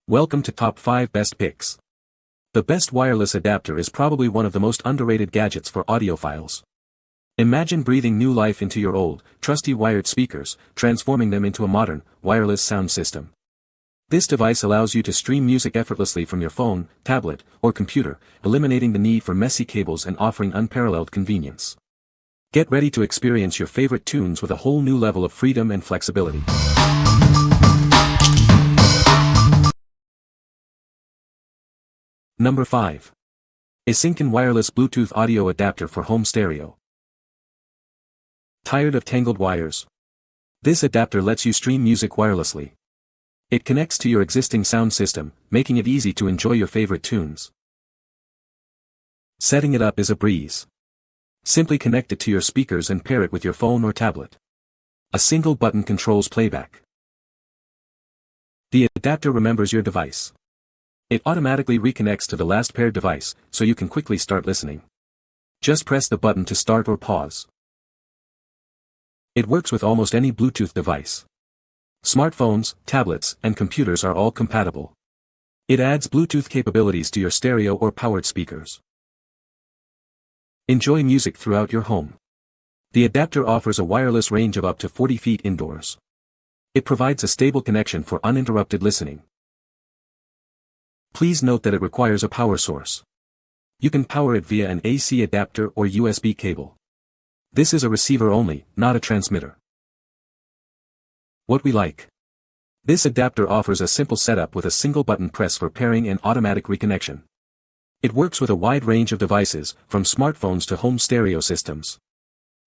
Welcome to Top 5 Best Picks. The best wireless adapter is probably one of the most underrated gadgets for audiophiles. Imagine breathing new life into your old, trusty wired speakers, transforming them into a modern, wireless sound system. This device allows you to stream music effortlessly from your phone, tablet, or computer, eliminating the need for messy cables and offering unparalleled convenience. Get ready to experience your favorite tunes with a whole new level of freedom and flexibility. Number 5. Esinkin Wireless Bluetooth Audio Adapter for Home Stereo. Tired of tangled wires? This adapter lets you stream music wirelessly. It connects to your existing sound system, making it easy to enjoy your favorite tunes. Setting it up is a breeze. Simply connect it to your speakers and pair it with your phone or tablet. A single button controls playback. The adapter remembers your device. It automatically reconnects to the last paired device, so you can quickly start listening. Just press the button to start or pause. It works with almost any Bluetooth device. Smartphones, tablets, and computers are all compatible. It adds Bluetooth capabilities to your stereo or powered speakers. Enjoy music throughout your home. The adapter offers a wireless range of up to 40 feet indoors. It provides a stable connection for uninterrupted listening. Please note that it requires a power source. You can power it via an AC adapter or USB cable. This is a receiver only, not a transmitter. What we like. This adapter offers a simple setup with a single button press for pairing and automatic reconnection. It works with a wide range of devices, from smartphones to home stereo systems.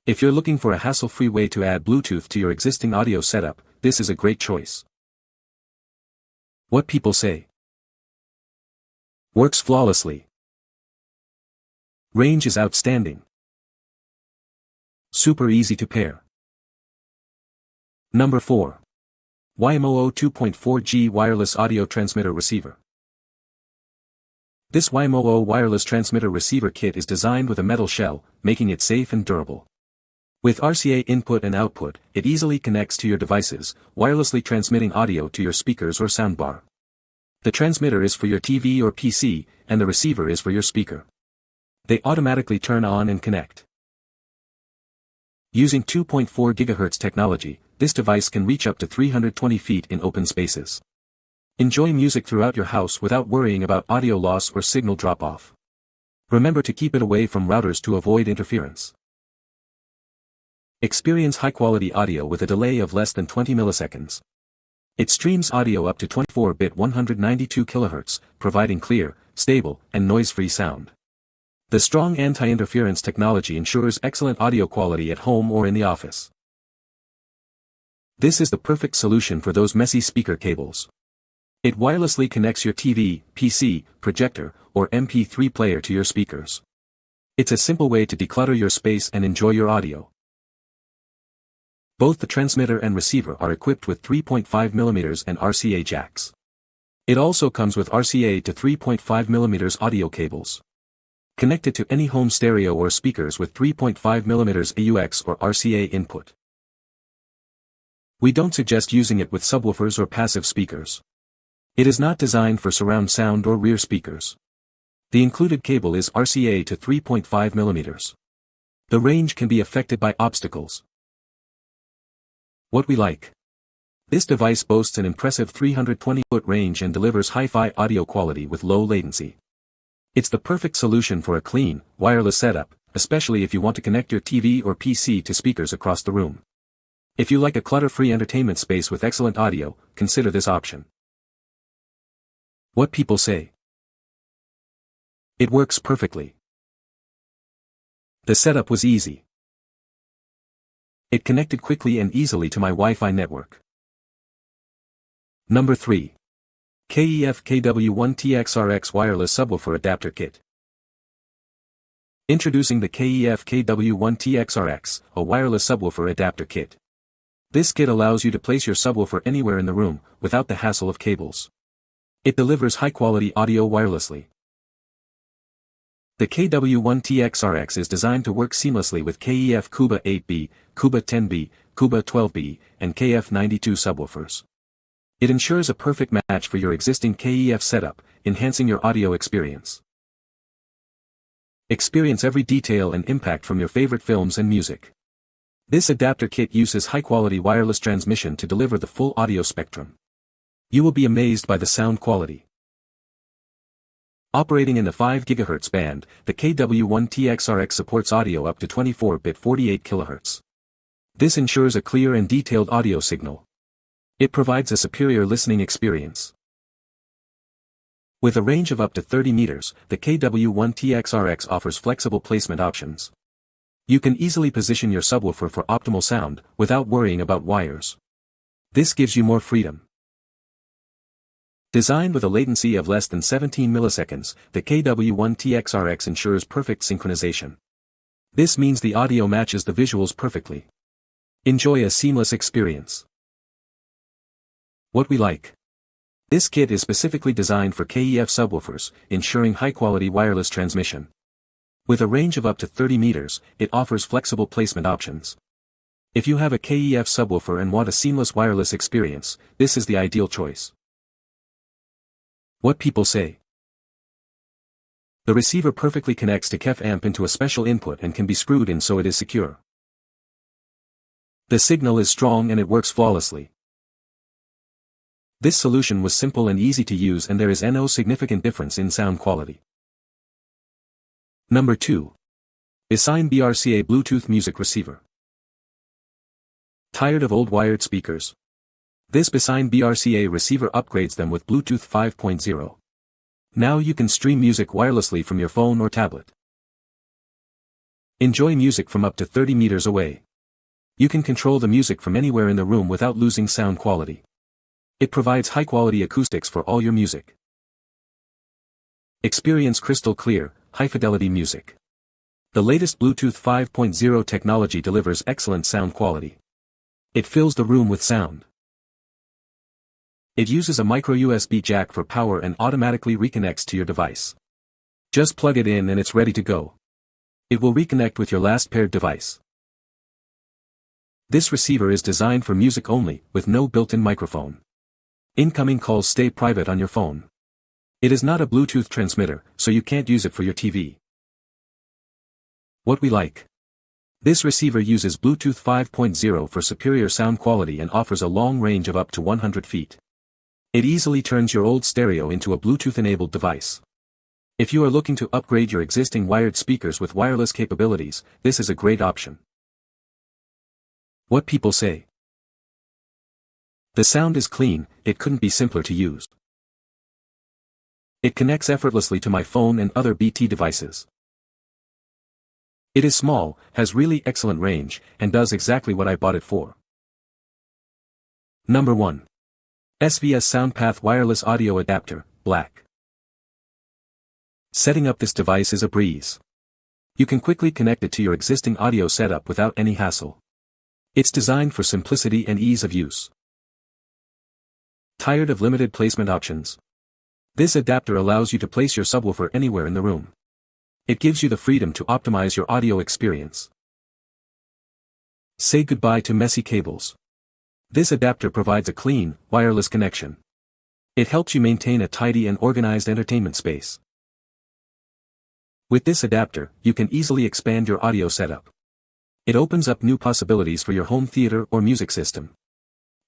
If you're looking for a hassle-free way to add Bluetooth to your existing audio setup, this is a great choice. What people say. Works flawlessly. Range is outstanding. Super easy to pair. Number 4. YMOO 2.4G Wireless Audio Transmitter Receiver. This YMOO wireless transmitter receiver kit is designed with a metal shell, making it safe and durable. With RCA input and output, it easily connects to your devices, wirelessly transmitting audio to your speakers or soundbar. The transmitter is for your TV or PC, and the receiver is for your speaker. They automatically turn on and connect. Using 2.4 GHz technology, this device can reach up to 320 feet in open spaces. Enjoy music throughout your house without worrying about audio loss or signal drop-off. Remember to keep it away from routers to avoid interference. Experience high-quality audio with a delay of less than 20 milliseconds. It streams audio up to 24-bit 192 kHz, providing clear, stable, and noise-free sound. The strong anti-interference technology ensures excellent audio quality at home or in the office. This is the perfect solution for those messy speaker cables. It wirelessly connects your TV, PC, projector, or MP3 player to your speakers. It's a simple way to declutter your space and enjoy your audio. Both the transmitter and receiver are equipped with 3.5mm and RCA jacks. It also comes with RCA to 3.5mm audio cables. Connect it to any home stereo or speakers with 3.5mm AUX or RCA input. We don't suggest using it with subwoofers or passive speakers. It is not designed for surround sound or rear speakers. The included cable is RCA to 3.5mm. The range can be affected by obstacles. What we like. This device boasts an impressive 320-foot range and delivers hi-fi audio quality with low latency. It's the perfect solution for a clean, wireless setup, especially if you want to connect your TV or PC to speakers across the room. If you like a clutter-free entertainment space with excellent audio, consider this option. What people say. It works perfectly. The setup was easy. It connected quickly and easily to my Wi-Fi network. Number 3. KEF KW1TXRX Wireless Subwoofer Adapter Kit. Introducing the KEF KW1TXRX, a wireless subwoofer adapter kit. This kit allows you to place your subwoofer anywhere in the room, without the hassle of cables. It delivers high-quality audio wirelessly. The KW1TXRX is designed to work seamlessly with KEF Kuba 8B, Kuba 10B, Kuba 12B, and KF92 subwoofers. It ensures a perfect match for your existing KEF setup, enhancing your audio experience. Experience every detail and impact from your favorite films and music. This adapter kit uses high-quality wireless transmission to deliver the full audio spectrum. You will be amazed by the sound quality. Operating in the 5 GHz band, the KW1TXRX supports audio up to 24-bit 48 kHz. This ensures a clear and detailed audio signal. It provides a superior listening experience. With a range of up to 30 meters, the KW1TXRX offers flexible placement options. You can easily position your subwoofer for optimal sound, without worrying about wires. This gives you more freedom. Designed with a latency of less than 17 milliseconds, the KW1TXRX ensures perfect synchronization. This means the audio matches the visuals perfectly. Enjoy a seamless experience. What we like. This kit is specifically designed for KEF subwoofers, ensuring high-quality wireless transmission. With a range of up to 30 meters, it offers flexible placement options. If you have a KEF subwoofer and want a seamless wireless experience, this is the ideal choice. What people say. The receiver perfectly connects to KEF amp into a special input and can be screwed in so it is secure. The signal is strong and it works flawlessly. This solution was simple and easy to use and there is no significant difference in sound quality. Number 2. Besign BE-RCA Bluetooth Music Receiver. Tired of old wired speakers? This Besign BE-RCA receiver upgrades them with Bluetooth 5.0. Now you can stream music wirelessly from your phone or tablet. Enjoy music from up to 30 meters away. You can control the music from anywhere in the room without losing sound quality. It provides high-quality acoustics for all your music. Experience crystal clear, high-fidelity music. The latest Bluetooth 5.0 technology delivers excellent sound quality. It fills the room with sound. It uses a micro USB jack for power and automatically reconnects to your device. Just plug it in and it's ready to go. It will reconnect with your last paired device. This receiver is designed for music only, with no built-in microphone. Incoming calls stay private on your phone. It is not a Bluetooth transmitter, so you can't use it for your TV. What we like. This receiver uses Bluetooth 5.0 for superior sound quality and offers a long range of up to 100 feet. It easily turns your old stereo into a Bluetooth-enabled device. If you are looking to upgrade your existing wired speakers with wireless capabilities, this is a great option. What people say. The sound is clean, it couldn't be simpler to use. It connects effortlessly to my phone and other BT devices. It is small, has really excellent range, and does exactly what I bought it for. Number 1. SVS Soundpath Wireless Audio Adapter, Black. Setting up this device is a breeze. You can quickly connect it to your existing audio setup without any hassle. It's designed for simplicity and ease of use. Tired of limited placement options? This adapter allows you to place your subwoofer anywhere in the room. It gives you the freedom to optimize your audio experience. Say goodbye to messy cables. This adapter provides a clean, wireless connection. It helps you maintain a tidy and organized entertainment space. With this adapter, you can easily expand your audio setup. It opens up new possibilities for your home theater or music system.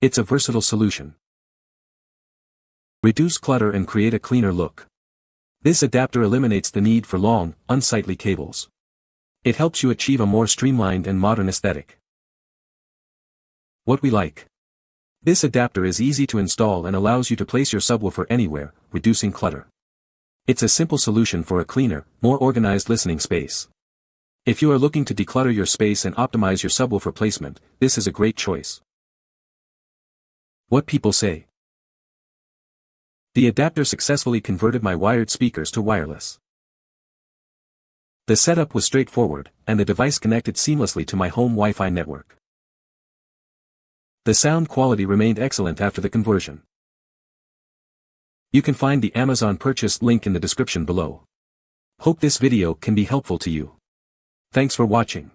It's a versatile solution. Reduce clutter and create a cleaner look. This adapter eliminates the need for long, unsightly cables. It helps you achieve a more streamlined and modern aesthetic. What we like. This adapter is easy to install and allows you to place your subwoofer anywhere, reducing clutter. It's a simple solution for a cleaner, more organized listening space. If you are looking to declutter your space and optimize your subwoofer placement, this is a great choice. What people say. The adapter successfully converted my wired speakers to wireless. The setup was straightforward, and the device connected seamlessly to my home Wi-Fi network. The sound quality remained excellent after the conversion. You can find the Amazon purchase link in the description below. Hope this video can be helpful to you. Thanks for watching.